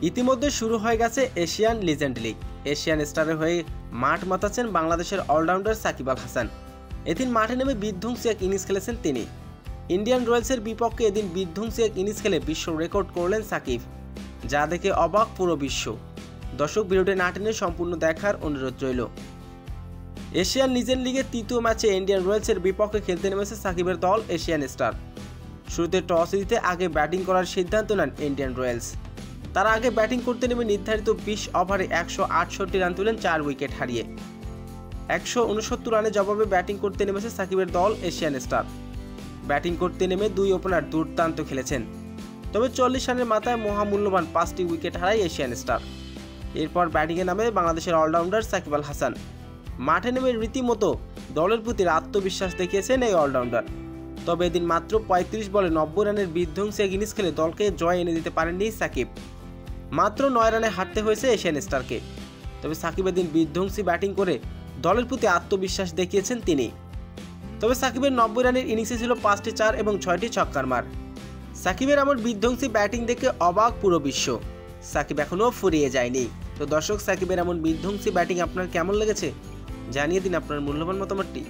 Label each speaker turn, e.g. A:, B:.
A: ইতিমধ্যে শুরু হয়ে গেছে এশিয়ান লিজেন্ড লিগ। এশিয়ান স্টারের হয়ে মাঠ মাতাচ্ছেন বাংলাদেশের অলরাউন্ডার সাকিব আল হাসান। এদিন মাঠে নেমে বিধ্বংসী এক ইনিংস খেলেছেন তিনি। ইন্ডিয়ান রয়্যালসের বিপক্ষে এদিন বিধ্বংসী এক ইনিংস খেলে বিশ্ব রেকর্ড করলেন সাকিব, যা দেখে অবাক পুরো বিশ্ব। দর্শক, ভিডিওটি না টেনে সম্পূর্ণ দেখার অনুরোধ রইল। এশিয়ান লিজেন্ড লিগের তৃতীয় ম্যাচে ইন্ডিয়ান রয়্যালসের বিপক্ষে খেলতে নেমেছে সাকিবের দল এশিয়ান স্টার। শুরুতে টস জিতে আগে ব্যাটিং করার সিদ্ধান্ত নেন ইন্ডিয়ান রয়্যালস। তারা আগে ব্যাটিং করতে নেমে নির্ধারিত 20 ওভারে 168 রান তুলেন 4 উইকেট হারিয়ে। 169 রানের জবাবে ব্যাটিং করতে নেমেছে সাকিবের দল এশিয়ান স্টার। ব্যাটিং করতে নেমে দুই ওপেনার দুর্দান্ত খেলেছেন, তবে 40 রানের মাথায় মহামূল্যবান 5টি উইকেট হারায় এশিয়ান স্টার। এরপর ব্যাটিংয়ে নামে বাংলাদেশের অলরাউন্ডার সাকিব আল হাসান। মাঠে নেমে রীতিমতো দলের প্রতি আত্মবিশ্বাস দেখিয়েছেন এই অলরাউন্ডার। তবে এদিন মাত্র 35 বলে 90 রানের বিধ্বংসী এক ইনিংস খেলে দলকে জয় এনে দিতে পারেননি সাকিব। মাত্র 9 রানে হারতে হয়েছে এশিয়ান স্টারকে। তবে সাকিব এদিন বিধ্বংসী ব্যাটিং করে দলের প্রতি আত্মবিশ্বাস দেখিয়েছেন তিনি। তবে সাকিবের 90 রানের ইনিংসে ছিল 5টি 4 এবং 6টি ছক্কার মার। সাকিবের এমন বিধ্বংসী ব্যাটিং দেখে অবাক পুরো বিশ্ব। সাকিব এখনও ফুরিয়ে যায়নি। তো দর্শক, সাকিবের এমন বিধ্বংসী ব্যাটিং আপনার কেমন লেগেছে জানিয়ে দিন আপনার মূল্যবান মতামতটি।